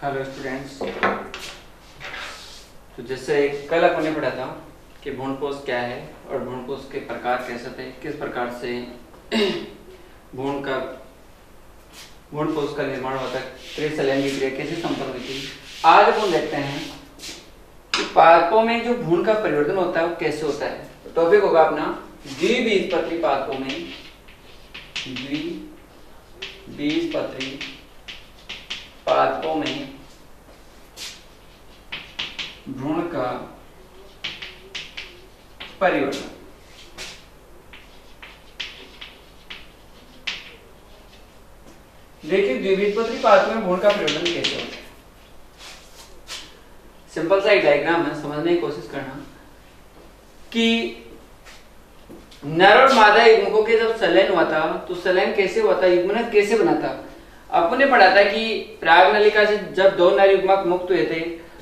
Hello students. तो जैसे कल अपन ने पढ़ा था कि भ्रूणपोष क्या है और भ्रूणपोष के प्रकार कैसे थे, किस प्रकार से भ्रूणपोष का निर्माण होता है, त्रिसलैंगिक क्रिया कैसे संपन्न होती है। आज अपन देखते हैं कि पादपों में जो भ्रूण का परिवर्तन होता है वो कैसे होता है। तो टॉपिक होगा अपना द्विबीजपत्री पादपों में द्विबीजपत्री पादपों में भ्रूण का परिवर्तन। देखिए द्विबीजपत्री पादपों में भ्रूण का परिवर्तन कैसे होता है। सिंपल सा एक डायग्राम है, समझने की कोशिश करना कि नर और मादा युग्मकों के जब संलयन हुआ था तो संलयन कैसे हुआ था, युग्मनज कैसे बना था। आपने पढ़ा था कि प्राग नलिका से जब दो नर युग्मक मुक्त हुए थे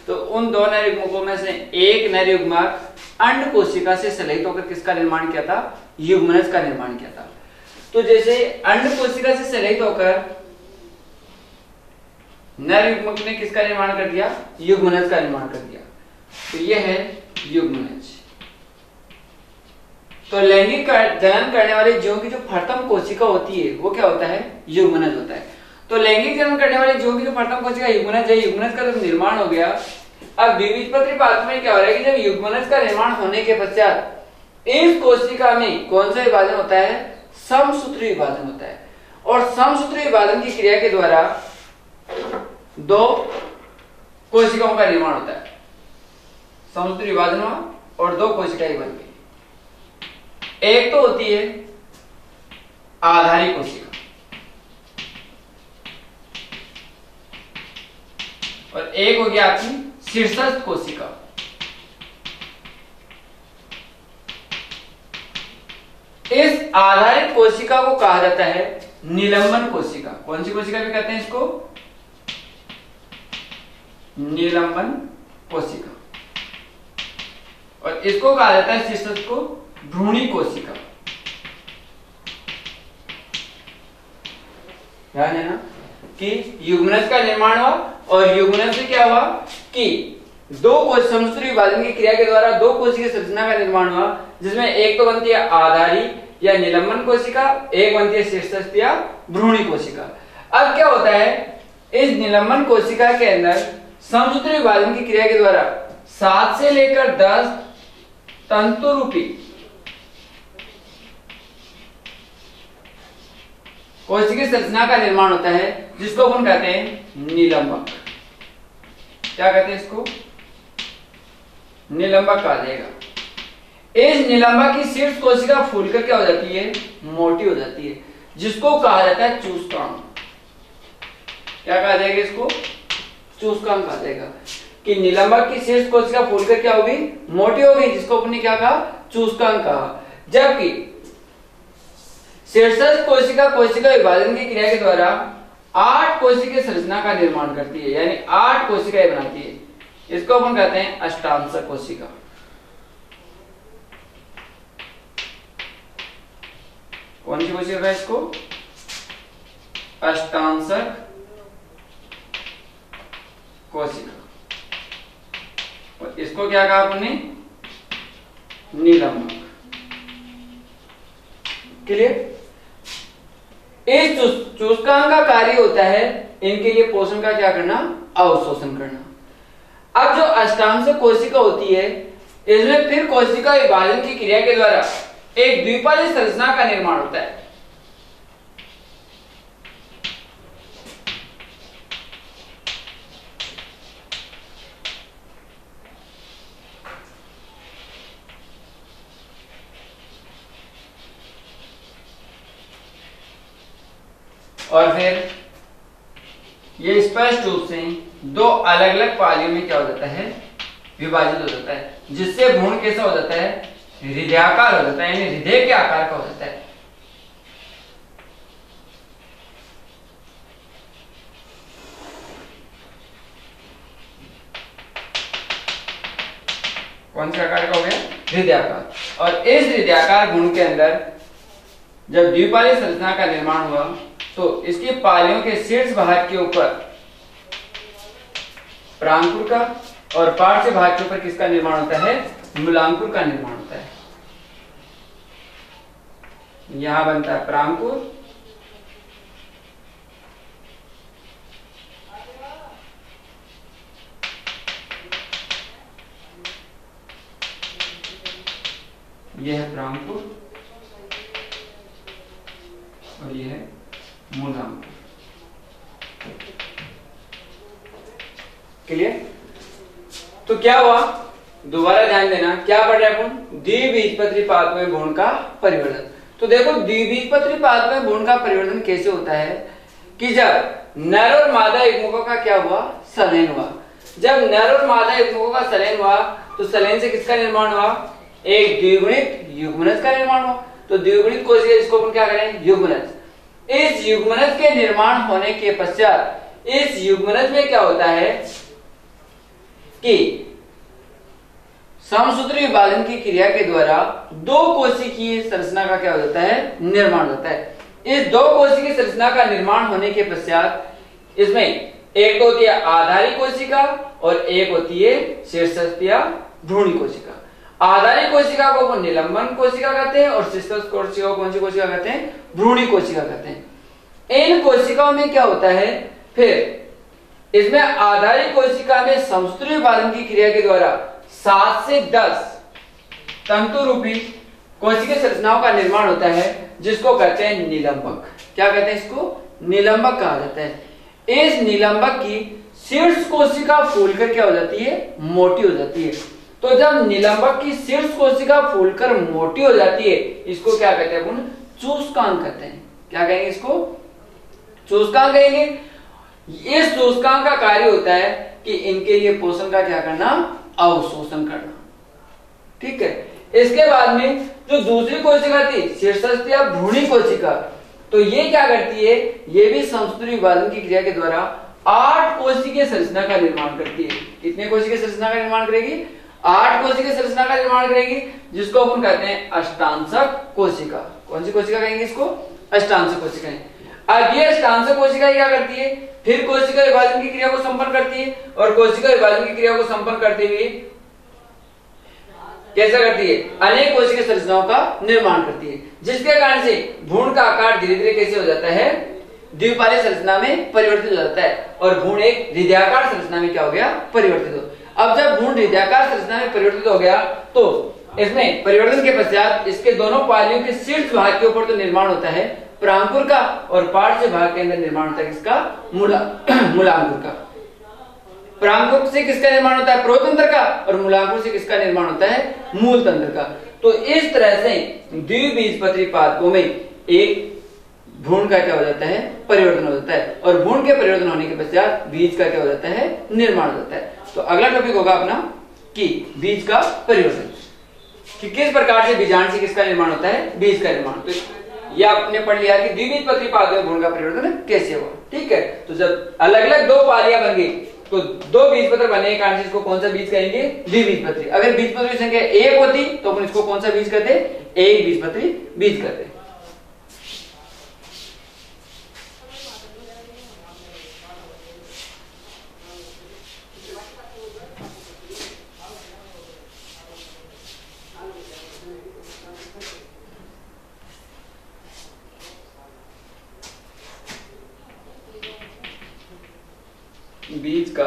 तो उन दो नर युग्मकों में से एक नर युग्मक अंड कोशिका से संलयित होकर किसका निर्माण किया था, युग्मनज का निर्माण किया था। तो जैसे अंड कोशिका से संलयित होकर नर युग्मक ने किसका निर्माण कर दिया, युग्मनज का निर्माण कर दिया। तो यह है युग्मनज। तो लैंगिक जनन करने वाले जीवों की जो प्रथम कोशिका होती है वो क्या होता है, युग्मनज होता है। तो लैंगिक जनन करने वाले जीवों की जो प्रथम कोशिका युग्मनज है, युग्मनज का जब निर्माण हो गया, अब द्विबीजपत्री पादप में क्या हो रहा है कि जब युग्मनज का निर्माण होने के पश्चात इस कोशिका में कौन सा विभाजन होता है, समसूत्री विभाजन होता है। और समसूत्री विभाजन की क्रिया के द्वारा दो कोशिकाओं का निर्माण होता है। समसूत्री विभाजन हुआ और दो कोशिकाएं बन गई। एक तो होती है आधारी कोशिका और एक हो गया आपकी शीर्षस्थ कोशिका। इस आधारित कोशिका को कहा जाता है निलंबन कोशिका। कौन सी कोशिका भी कहते हैं इसको, निलंबन कोशिका। और इसको कहा जाता है शीर्षस्थ को भ्रूणी कोशिका। ध्यान है ना कि युग्मनज का निर्माण हुआ और युग्मनज से क्या हुआ कि दो समसूत्री विभाजन की क्रिया के द्वारा दो कोशिका संरचना का निर्माण हुआ, जिसमें एक तो बनती है आधारी या निलंबन कोशिका, एक बनती है शीर्षस्थ या भ्रूणी कोशिका। अब क्या होता है, इस निलंबन कोशिका के अंदर समसूत्री विभाजन की क्रिया के द्वारा 7 से लेकर 10 तंतु रूपी कोशिकीय संरचना का निर्माण होता है, जिसको अपन कहते हैं निलंबक। क्या कहते हैं इसको, निलंबक कहा जाएगा। इस निलंबक की शीर्ष कोशिका फूलकर क्या हो जाती है, मोटी हो जाती है, जिसको कहा जाता है चूस्कांक। क्या कहा जाएगा इसको, चूस्कांक कहा जाएगा। कि निलंबक की शीर्ष कोशिका फूलकर क्या होगी, मोटी हो गई, जिसको अपने क्या कहा, चूस्कांक कहा। जबकि शीर्षस्थ कोशिका कोशिका विभाजन की क्रिया के द्वारा 8 कोशिकीय संरचना का निर्माण करती है, यानी 8 कोशिकाएं बनाती है। इसको अपन कहते हैं अष्टांशक कोशिका। कौन सी कोशिका है इसको, अष्टांशक कोशिका। और इसको क्या कहा आपने, निलंबक। क्लियर। इस चूस्कांक का कार्य होता है इनके लिए पोषण का क्या करना, अवशोषण करना। अब जो अष्टांशक कोशिका होती है, इसमें फिर कोशिका विभाजन की क्रिया के द्वारा एक द्विपाली संरचना का निर्माण होता है। और फिर ये स्पष्ट रूप से दो अलग अलग पालियों में क्या हो जाता है, विभाजित हो जाता है, जिससे भ्रूण कैसा हो जाता है, हृदयाकार हो जाता है, यानी हृदय के आकार का हो जाता है। कौन से आकार का हो गया, हृदयाकार। और इस हृदयाकार भ्रूण के अंदर जब द्विपाली संरचना का निर्माण हुआ तो इसकी पालियों के शीर्ष भाग के ऊपर प्रांकुर का, और पार्श्व भाग के ऊपर किसका निर्माण होता है? मूलांकुर का निर्माण होता है। यहां बनता है प्रांकुर, यह है प्रांकुर और यह है मूलांकुर। क्लियर? तो क्या हुआ, दोबारा ध्यान देना, क्या पढ़ रहे हैं अपन? द्विबीजपत्री पाद में भ्रूण का परिवर्तन। तो देखो द्विबीजपत्री पाद में भ्रूण का परिवर्तन कैसे होता है कि जब नर और मादा युग्मकों का क्या हुआ? संलयन हुआ। जब नर और मादा युग्मकों का संलयन हुआ तो संलयन से किसका निर्माण हुआ? एक द्विगुणित युग्मनज का निर्माण हुआ। तो द्विगुणित कोशिका, इसको अपन क्या करें? युग्मनज। इस युग्मनज के निर्माण होने के पश्चात इस युग्मनज में क्या होता है कि समसूत्री विभाजन की क्रिया के द्वारा दो कोशिकीय संरचना का क्या हो जाता है? निर्माण होता है। इस दो कोशिकीय संरचना का निर्माण होने के पश्चात इसमें एक तो होती है आधारी कोशिका और एक होती है शीर्षस्थ या भ्रूणी कोशिका। आधारी कोशिका को निलंबन कोशिका कहते हैं और शीर्षस्थ कोशिका को कौन सी कोशिका कहते हैं? भ्रूणी कोशिका कहते हैं। इन कोशिकाओं में क्या होता है, फिर इसमें आधारी कोशिका में समसूत्री विभाजन की क्रिया के द्वारा 7 से 10 तंतु रूपी कोशिकीय संरचनाओं का निर्माण होता है, जिसको कहते हैं निलंबक। क्या कहते हैं इसको? निलंबक कहा जाता है। इस निलंबक की शीर्ष कोशिका फूलकर क्या हो जाती है? मोटी हो जाती है। तो जब निलंबक की शीर्ष कोशिका फूलकर मोटी हो जाती है, इसको क्या कहते हैं? अपन चूस्कांक कहते हैं। क्या कहेंगे इसको? चूस्कांक कहेंगे। इस सूचकांक का कार्य होता है कि इनके लिए पोषण का क्या करना? अवशोषण करना। ठीक है। इसके बाद में जो दूसरी कोशिका थी शीर्षस्थ या भ्रूणी कोशिका, तो ये क्या करती है? ये भी समसूत्री विभाजन की क्रिया के द्वारा 8 कोशिकीय संरचना का निर्माण करती है। कितने कोशिकीय संरचना का निर्माण करेगी? 8 कोशिकीय संरचना का निर्माण करेगी, जिसको अपन कहते हैं अष्टांशक कोशिका। कौन सी कोशिका कहेंगे इसको? अष्टांशक कोशिका। अब ये अष्टांशक कोशिका क्या करती है? फिर कोशिका विभाजन की क्रिया को संपन्न करती है और कोशिका विभाजन की क्रिया को संपन्न करते हुए कैसा करती है? अनेक कोशिकीय संरचनाओं का निर्माण करती है, जिसके कारण से भ्रूण का आकार धीरे धीरे कैसे हो जाता है? द्विपाली संरचना में परिवर्तित हो जाता है और भ्रूण एक हृदयाकार संरचना में क्या हो गया? परिवर्तित हो। अब जब भ्रूण हृदयाकार संरचना में परिवर्तित हो गया तो इसमें परिवर्तन के पश्चात इसके दोनों पालियों के शीर्ष भाग के ऊपर तो निर्माण होता है प्रांकुर का और पार्श्व भाग के अंदर निर्माण होता है किसका? मूलांकुर का। प्रांकुर से किसका निर्माण होता है? प्रोतंत्र का। और मूलांकुर से किसका निर्माण होता है? मूल तंत्र का। तो इस तरह से द्विबीजपत्री पादपों में एक भ्रूण का क्या हो जाता है? परिवर्तन हो जाता है और भ्रूण के परिवर्तन होने के पश्चात बीज का क्या हो जाता है? निर्माण हो जाता है। तो अगला टॉपिक होगा अपना कि बीज का परिवर्तन, कि किस प्रकार से बीजांड से किसका निर्माण होता है? बीज का निर्माण। तो ये आपने पढ़ लिया कि द्विबीजपत्री पाद में भ्रूण का परिवर्तन कैसे हुआ। ठीक है। तो जब अलग अलग दो पालियां बन गई तो दो बीजपत्र बने के कारण इसको कौन सा बीज कहेंगे? द्विबीजपत्री। अगर बीजपत्र की संख्या 1 होती तो अपन इसको कौन सा बीज कहते? एक बीजपत्री बीज कहते। बीज का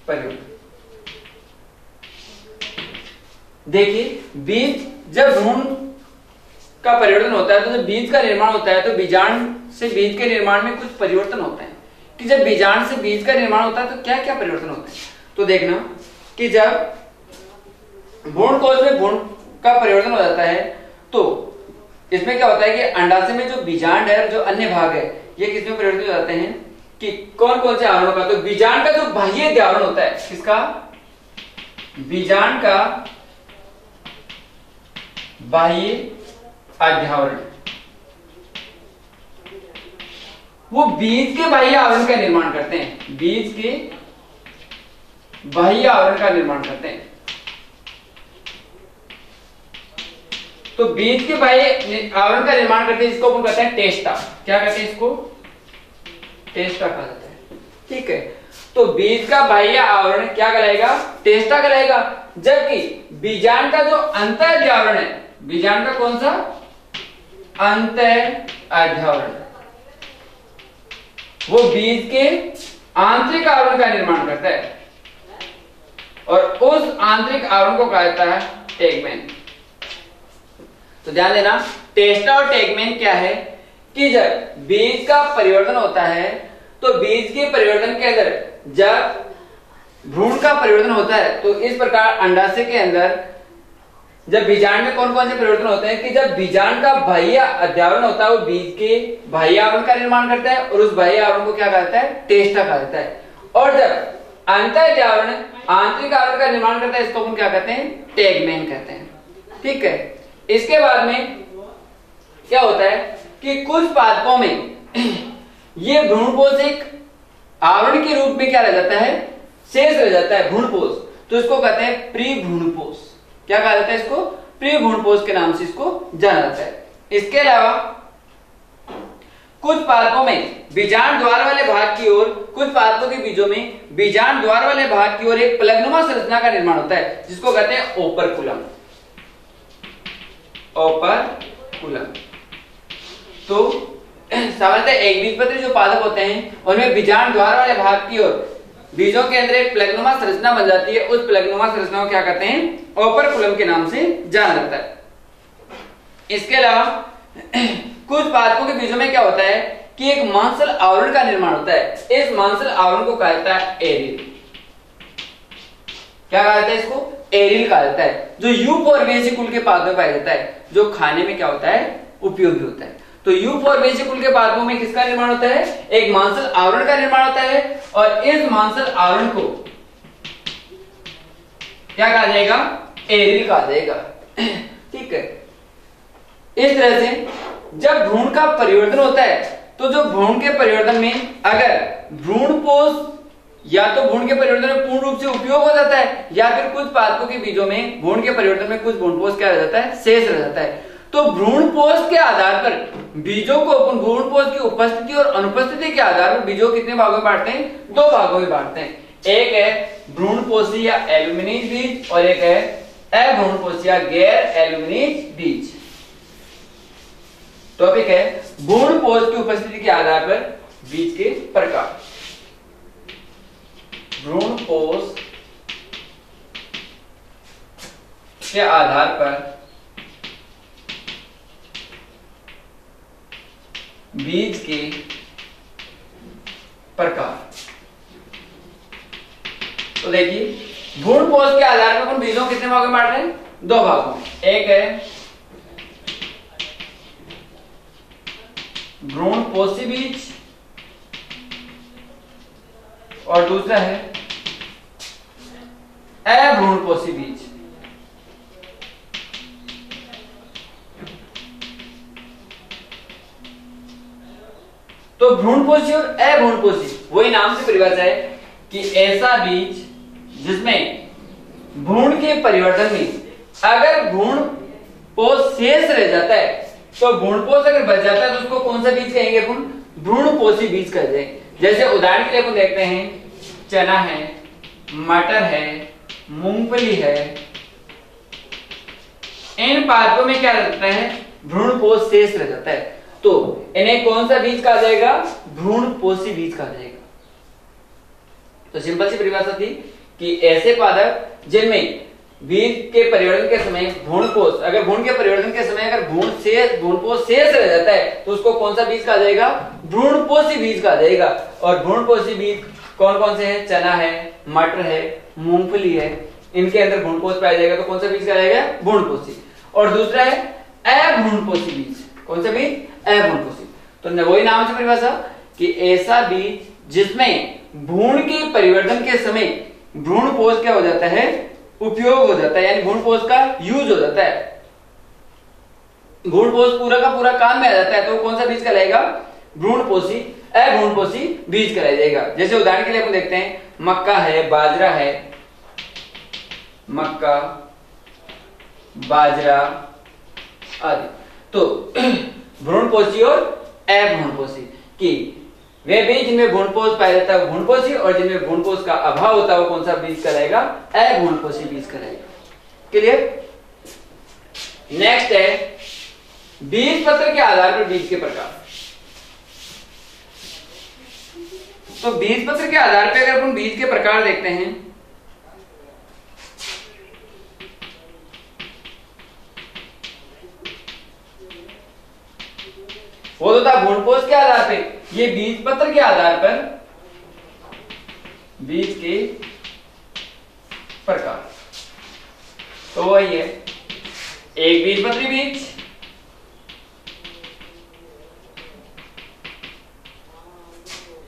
परिवर्तन। देखिए, बीज जब भ्रूण का परिवर्तन होता है तो जब बीज का निर्माण होता है तो बीजांड से बीज के निर्माण में कुछ परिवर्तन होते हैं। कि जब बीजांड से बीज का निर्माण होता है तो क्या क्या परिवर्तन होते हैं? तो देखना कि जब भ्रूण कोश में भ्रूण का परिवर्तन हो जाता है तो इसमें क्या होता है कि अंडाशय में जो बीजांड है, जो अन्य भाग है, ये किसमें परिवर्तित हो जाते हैं? कि कौन कौन से आवरणों का? तो बीजांड का जो बाह्य आवरण होता है, किसका? बीजांड का बाह्य अध्यावरण, वो बीज के बाह्य आवरण का निर्माण करते हैं। बीज के बाह्य आवरण का निर्माण करते हैं। तो बीज के बाह्य आवरण का निर्माण करते हैं, इसको अपन कहते हैं टेस्टा। क्या कहते हैं इसको? टेस्टा कहा जाता है। ठीक है। तो बीज का बाह्य आवरण क्या कहलाएगा? टेस्टा कहलाएगा। जबकि बीजांड का जो अंतः आवरण है, बीजांड का कौन सा अंतः आवरण, वो बीज के आंतरिक आवरण का निर्माण करता है और उस आंतरिक आवरण को कहा जाता है टेगमेन। तो ध्यान देना, टेस्टा और टेगमेन क्या है कि जब बीज का परिवर्तन होता है तो बीज के परिवर्तन के अंदर जब भ्रूण का परिवर्तन होता है तो इस प्रकार अंडाशय के अंदर जब बीजांड में कौन कौन से परिवर्तन होते हैं कि जब बीजांड का बाह्य अध्यावरण होता है वो बीज के बाह्य आवरण का निर्माण करता है और उस बाह्य आवरण को क्या कहता है? टेस्टा कहा जाता है। और जब अंतः आवरण आंतरिक आवरण का निर्माण करता है इसको हम क्या कहते हैं? टेगमेन कहते हैं। ठीक है। इसके बाद में क्या होता है कि कुछ पादपों में ये भ्रूणपोष एक आवरण के रूप में क्या रह जाता है? शेष रह जाता है, भ्रूणपोष। तो इसको कहते हैं प्री भ्रूणपोष। क्या कहा जाता है इसको? प्री भ्रूणपोष के नाम से इसको जाना जाता है। इसके अलावा कुछ पादपों में बीजांड द्वार वाले भाग की ओर, कुछ पादपों के बीजों में बीजांड द्वार वाले भाग की ओर एक प्लग्नुमा संरचना का निर्माण होता है जिसको कहते हैं ओपरकुलम। ओपरकुलम। तो सामान्यतः एक बीजपत्री जो पादप होते हैं उनमें बीजांड द्वार वाले भाग की ओर बीजों के अंदर एक प्लग्नुमा संरचना बन जाती है। उस प्लग्नुमा संरचना को क्या कहते हैं? ओपरकुलम के नाम से जाना जाता है। इसके अलावा कुछ पादपों के बीजों में क्या होता है कि एक मांसल आवरण का निर्माण होता है। इस मांसल आवरण को कहा जाता है एरिल। क्या कहा जाता है इसको? एरिल कहा जाता है, जो यूफोर्बिएसी कुल के पादपों में पाया जाता है, जो खाने में क्या होता है? उपयोगी होता है। तो यूफोर्बिएसी कुल के पादपों में किसका निर्माण होता है? एक मांसल आवरण का निर्माण होता है और इस मांसल आवरण को क्या कहा जाएगा? एरिल कहा जाएगा। ठीक है। इस तरह से जब भ्रूण का परिवर्तन होता है तो जो भ्रूण के परिवर्तन में अगर भ्रूणपोष या तो भ्रूण के परिवर्तन में पूर्ण रूप से उपयोग हो जाता है या फिर कुछ पादपों के बीजों में भ्रूण के परिवर्तन में कुछ भ्रूणपोष क्या रह जाता है? शेष रह जाता है। तो भ्रूणपोष के आधार पर बीजों को भ्रूणपोष की उपस्थिति और अनुपस्थिति के आधार पर बीजों कितने भागों में बांटते हैं? दो भागों में बांटते हैं। एक है भ्रूणपोषी या एल्यूमिनेज बीज और एक है अभ्रूणपोषी या गैर एल्यूमिनेज बीज। टॉपिक है भ्रूणपोष की उपस्थिति के आधार पर बीज के प्रकार। भ्रूणपोष के आधार पर बीज के प्रकार। तो देखिए भ्रूणपोष के आधार पर अपन बीजों कितने भागों में बांट रहे हैं? दो भागों में। एक है भ्रूणपोषी बीज और दूसरा है अभ्रूणपोषी बीज। तो भ्रूणपोषी और अभ्रूणपोषी वही नाम से परिभाषा है कि ऐसा बीज जिसमें भ्रूण के परिवर्तन में अगर भ्रूणपोष शेष रह जाता है तो भ्रूणपोष अगर बच जाता है तो उसको कौन सा बीज कहेंगे अपन? भ्रूणपोषी बीज कहते हैं। जैसे उदाहरण के लिए अपन देखते हैं चना है, मटर है, मूंगफली है। इन पादपों में क्या रहता है? भ्रूणपोष शेष रह जाता है तो इन्हें कौन सा बीज कहा जाएगा? भ्रूणपोषी बीज कहा जाएगा। तो सिंपल सी परिभाषा थी कि ऐसे पादप जिनमें बीज के परिवर्तन के समय भ्रूणपोष, अगर भ्रूण के परिवर्तन के समय अगर भ्रूणपोष शेष रह जाता है तो उसको कौन सा बीज कहा जाएगा? भ्रूणपोषी बीज कहा जाएगा। और भ्रूणपोषी बीज कौन कौन से हैं? चना है, मटर है, मूंगफली है। इनके अंदर भ्रूणपोष पाया जाएगा तो कौन सा बीज कहा जाएगा? भ्रूणपोषी। और दूसरा है अभ्रूणपोषी बीज। कौन सा बीज? अभ्रूणपोषी। तो वही नाम से परिभाषा कि ऐसा बीज जिसमें भ्रूण के परिवर्तन के समय भ्रूणपोष क्या हो जाता है? उपयोग हो जाता है, यानी भ्रूणपोष का यूज हो जाता है। भ्रूणपोष पूरा का पूरा काम में आ जाता है तो कौन सा बीज कहलाएगा? भ्रूणपोषी अभ्रूणपोषी बीज कहलाया जाएगा। जैसे उदाहरण के लिए अपन देखते हैं मक्का है, बाजरा है, मक्का, बाजरा आदि। तो भ्रूणपोषी और अभ्रूणपोषी कि वे बीज जिनमें भ्रूणपोष पाया जाता है भ्रूणपोषी, और जिनमें भ्रूणपोष का अभाव होता है वो कौन सा बीज कहलाएगा? अभ्रूणपोषी बीज कहलाएगा। क्लियर? नेक्स्ट है बीज पत्र के आधार पर बीज के प्रकार। तो बीज पत्र के आधार पर अगर अपन बीज के प्रकार देखते हैं, वो तो था भ्रूणपोष के आधार पे, ये बीज पत्र के आधार पर बीज के प्रकार। तो वही है एक बीजपत्री बीज,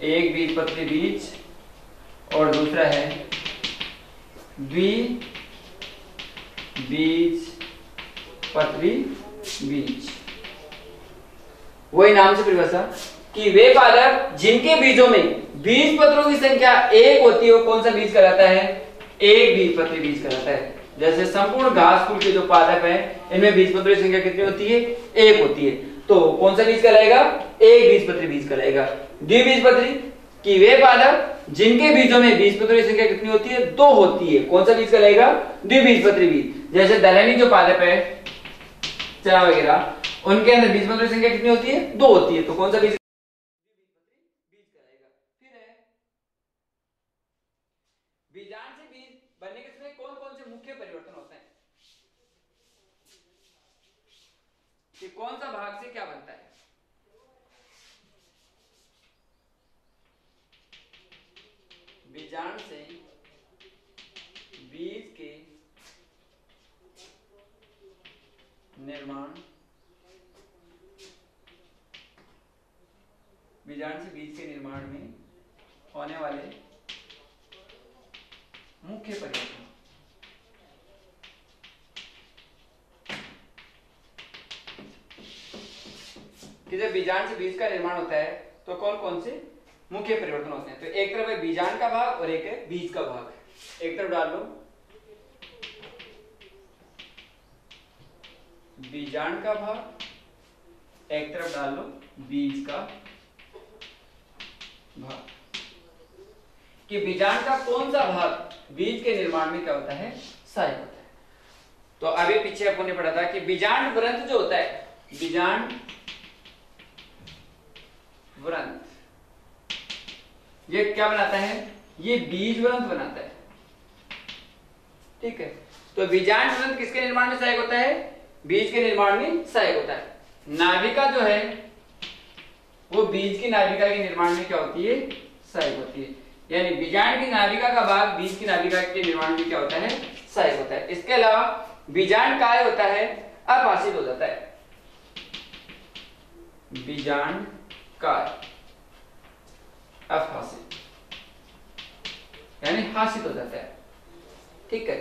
एक बीजपत्री बीज और दूसरा है द्विबीजपत्री बीज। वही नाम से परिभाषा कि वे पादप जिनके बीजों में बीज पत्रों की संख्या एक होती है वो कौन सा बीज कहलाता है? एक बीजपत्री बीज कहलाता है। जैसे संपूर्ण घास फूल के जो पादप है इनमें बीज पत्रों की संख्या कितनी होती है? एक होती है, तो कौन सा बीज कहलाएगा? एक बीजपत्री बीज कहलाएगा। द्विबीजपत्री कि वे पादप जिनके बीजों में बीज पत्रों की संख्या कितनी होती है? दो होती है, कौन सा बीज कहलाएगा? द्विबीजपत्री बीज। जैसे दलहनी जो पादप है, चना वगैरह, उनके अंदर बीज पत्रों की संख्या कितनी होती है? दो होती है, तो कौन सा बीज कहलाएगा? फिर है बीजांड से बीज बनने के समय कौन कौन से मुख्य परिवर्तन होते हैं? कि कौन सा भाग से क्या बनता है? बीजांड से बीज के निर्माण, बीजांड से बीज के निर्माण में होने वाले मुख्य परिवर्तन। कि जब बीजांड से बीज का निर्माण होता है तो कौन कौन से मुख्य परिवर्तन होते हैं? तो एक तरफ है बीजांड का भाग और एक है बीज का भाग। एक तरफ डाल लो बीजांड का भाग, एक तरफ डाल लो बीज का भाग। कि बीजांड का कौन सा भाग बीज के निर्माण में क्या होता है? सहायक होता है। तो अभी पीछे अपन ने पढ़ा था कि बीजांड व्रंत जो होता है, बीजांड व्रंत ये क्या बनाता है? ये बीज व्रंत बनाता है। ठीक है, तो बीजांड व्रंत किसके निर्माण में सहायक होता है? बीज के निर्माण में सहायक होता है। नाभिका जो है वो बीज की नाभिका के निर्माण में क्या होती है? सहायक होती है। यानी बीजांड की नाभिका का भाग बीज की नाभिका के निर्माण में क्या होता है? सहायक होता है। इसके अलावा बीजांड काय होता है? अपाशित हो जाता है। बीजांड काय अपाशित यानी हासित हो जाता है। ठीक है,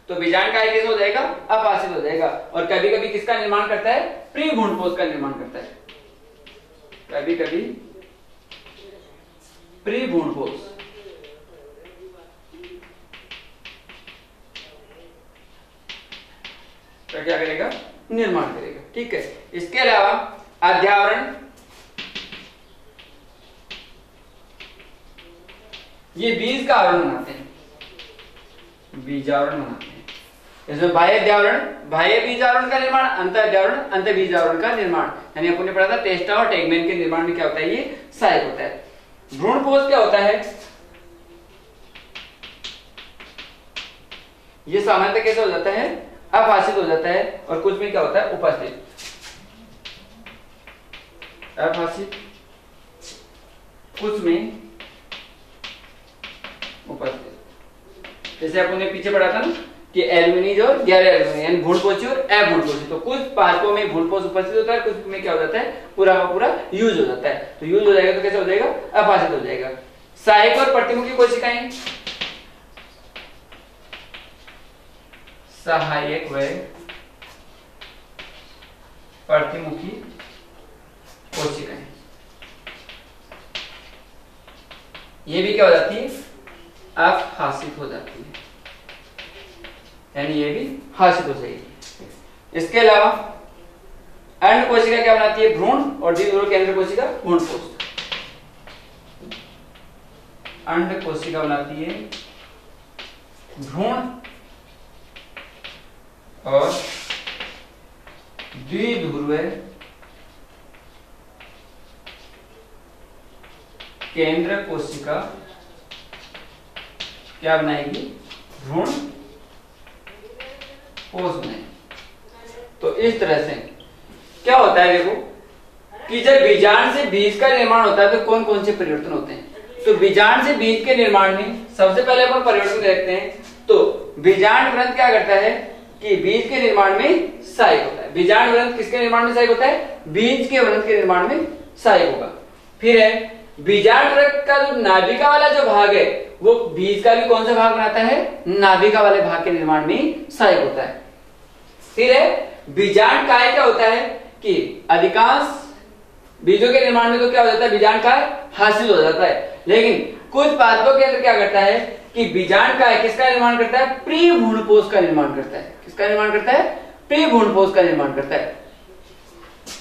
तो बीजांड काय कैसे हो जाएगा? अपाशित हो जाएगा। और कभी कभी किसका निर्माण करता है? प्री भ्रूणपोष का निर्माण करता है। कभी कभी प्री भ्रूणपोष तो क्या करेगा? निर्माण करेगा। ठीक है, इसके अलावा अध्यावरण, ये बीज का आवरण बनाते हैं, बीजावरण बनाते हैं। इसमें बाह्य अध्यावरण, बाह्य बीजावरण का निर्माण, अंत अध्यावरण, अंत बीजावरण का निर्माण। यानी अपन ने पढ़ा था टेस्टा और टेगमेन के निर्माण में क्या होता है? ये सहायक होता है। भ्रूणपोष क्या होता है? ये सामान्यतः कैसे हो जाता है? अपाशित हो जाता है। और कुछ में क्या होता है? उपस्थित, अपाशित, कुछ में उपस्थित। जैसे अपन ने पीछे पढ़ा था ना कि एल्युमिनीज और गैर एल्युमिनीज यानी भ्रूणपोषी और अभ्रूणपोषी। तो कुछ पादपों में भ्रूणपोष उपस्थित होता है, कुछ में क्या हो जाता है? पूरा का पूरा यूज हो जाता है। तो यूज हो जाएगा तो कैसे हो जाएगा? अपाशित हो जाएगा। सहायक और प्रतिमुखी कोशिकाएं, सहायक व प्रतिमुखी कोशिकाएं, ये भी क्या हो जाती है? अहासित हो जाती है, यानी ये भी हासित हो जाएगी। इसके अलावा अंड कोशिका क्या बनाती है? भ्रूण, और द्विध्रुव केंद्र कोशिका भ्रूणपोष। अंड कोशिका बनाती है भ्रूण और द्विध्रुवीय केंद्र कोशिका क्या बनाएगी? भ्रूण कोश बनाएगी। तो इस तरह से क्या होता है, देखो कि जब बीजांड से बीज का निर्माण होता है तो कौन कौन से परिवर्तन होते हैं। तो बीजांड से बीज के निर्माण में सबसे पहले अपन परिवर्तन देखते हैं। तो बीजांड ग्रंथ क्या करता है कि बीज के निर्माण में सहायक होता है। बीजांड ग्रंथ किसके निर्माण में सहायक होता है? बीज के ग्रंथ के निर्माण में सहायक होगा। फिर है बीजांड ग्रंथ का जो नाभिका वाला जो भाग है वो बीज का भी कौन सा भाग बनाता है? नाभिका वाले भाग के निर्माण में सहायक होता है। फिर है बीजांड काय क्या होता है कि अधिकांश बीजों के निर्माण में तो क्या हो जाता है? बीजांड काय हासिल हो जाता है, लेकिन कुछ पादपों के अंदर क्या करता है कि बीजांड काय किसका निर्माण करता है? प्री भ्रूणपोष का निर्माण करता है। किसका निर्माण करता है? प्री भ्रूणपोष का निर्माण करता है।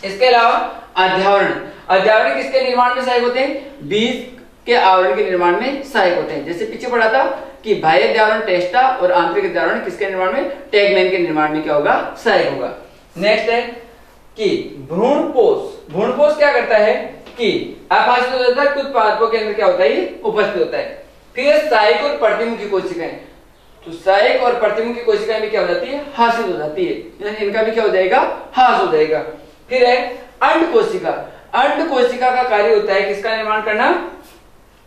इसके अलावा अध्यावरण, अध्यावरण किसके निर्माण में सहायक होते हैं? बीज के आवरण के निर्माण में सहायक होते हैं। जैसे पीछे पढ़ा था कि बाह्य अध्यावरण टेस्टा और आंतरिक अध्यावरण किसके निर्माण में? टैगमैन के निर्माण में क्या होगा? सहायक होगा। नेक्स्ट है कि भ्रूणपोष, भ्रूणपोष क्या करता है कि अपाशित हो जाता है, कुछ पादपों के अंदर क्या होता है? ये उपस्थित होता है। फिर सहायक और प्रतिमुखी कोशिकाएं, तो सहायक और प्रतिमुखी कोशिकाएं भी क्या हो जाती है? हासिल हो जाती है, यानी इनका भी क्या हो जाएगा? हास हो जाएगा। फिर है अंड कोशिका, अंड कोशिका का कार्य होता है किसका निर्माण करना?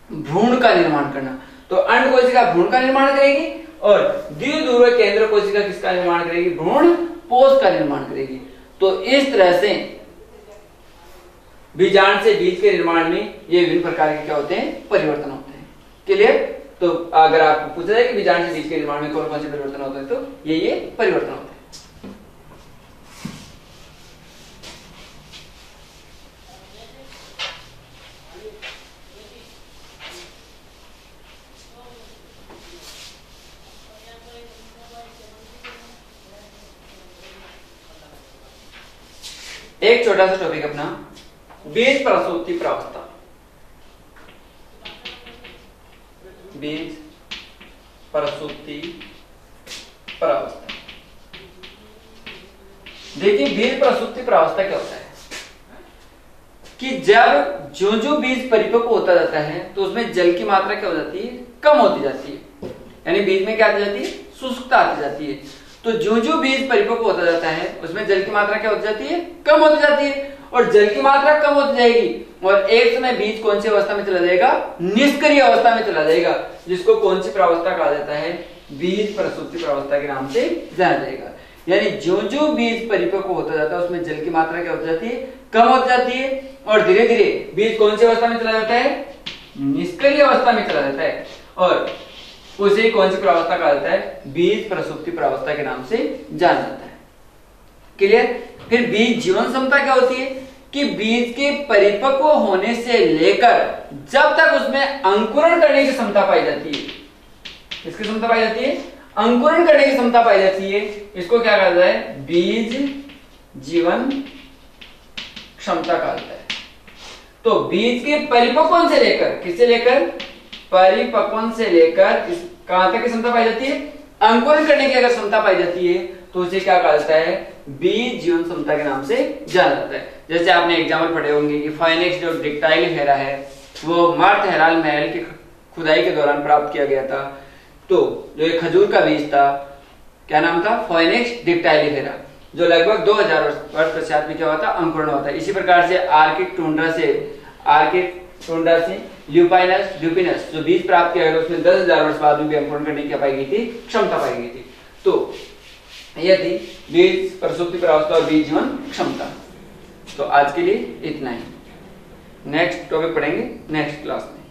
भ्रूण का निर्माण करना। तो अंड कोशिका भ्रूण का निर्माण करेगी और द्विध्रुवीय केंद्र कोशिका किसका निर्माण करेगी? भ्रूण पोष का निर्माण करेगी। तो इस तरह से बीजांड से बीज के निर्माण में ये विभिन्न प्रकार के क्या होते हैं? परिवर्तन होते हैं। क्लियर? तो अगर आपको पूछा जाए कि बीजांड से बीज के निर्माण में कौन कौन से परिवर्तन होते हैं, तो ये परिवर्तन होते हैं। एक छोटा सा टॉपिक अपना बीज प्रसूति प्रावस्था। बीज प्रसूति प्रावस्था, देखिए बीज प्रसूति प्रावस्था क्या होता है कि जब जो बीज परिपक्व होता जाता है तो उसमें जल की मात्रा क्या हो जाती है? कम होती जाती है, यानी बीज में क्या आती जाती है? शुष्कता आती जाती है। तो जो बीज परिपक्व होता जाता है उसमें जल की मात्रा क्या होती जाती है? कम होती जाती है। और जल की मात्रा कम होती जाएगी और एक समय बीज कौन सी अवस्था में चला जाएगा? निष्क्रिय अवस्था में चला जाएगा, जिसको कौन सी प्रावस्था कहा जाता है? बीज प्रसूति प्रावस्था के नाम से जाना जाएगा। यानी जो बीज परिपक्व होता जाता है उसमें जल की मात्रा क्या होती जाती है? कम होती जाती है और धीरे धीरे बीज कौन सी अवस्था में चला जाता है? निष्क्रिय अवस्था में चला जाता है और उसे कौन सी प्रावस्था कहा जाता है? बीज प्रसूति प्रावस्था के नाम से जाना जाता है। क्लियर? फिर बीज जीवन क्षमता क्या होती है कि बीज के परिपक्व होने से लेकर जब तक उसमें अंकुरण करने की क्षमता पाई जाती है, किसकी क्षमता पाई जाती है? अंकुरण करने की क्षमता पाई जाती है, इसको क्या कहा जाता है? बीज जीवन क्षमता कहा जाता है। तो बीज के परिपक्वन से लेकर, किससे लेकर? परिपक्वन से लेकर कहां तक की क्षमता पाई जाती है? अंकुरण करने की अगर क्षमता पाई जाती है तो उसे क्या कहा जाता है? बीज जीवन क्षमता के नाम से जाना जाता है। जैसे आपने एग्जाम्पल पढ़े होंगे कि फाइनेक्स जो डिक्टाइल हेरा है वो मार्थ हेराल महल की खुदाई के दौरान प्राप्त किया गया था। तो जो एक खजूर का बीज था, क्या नाम था? फाइनेक्स डिक्टाइल हेरा, जो लगभग 2000 वर्ष पश्चात में क्या हुआ था? अंकुरण हुआ था। इसी प्रकार से आर्किक टुंड्रा से ल्यूपिनस जो बीज प्राप्त किया गया उसमें 10,000 वर्ष बाद भी अंकुरण करने की पाई गई थी? क्षमता पाई गई थी। तो यह थी बीज प्रसूति प्रावस्था और बीज जीवन क्षमता। तो आज के लिए इतना ही, नेक्स्ट टॉपिक पढ़ेंगे नेक्स्ट क्लास में।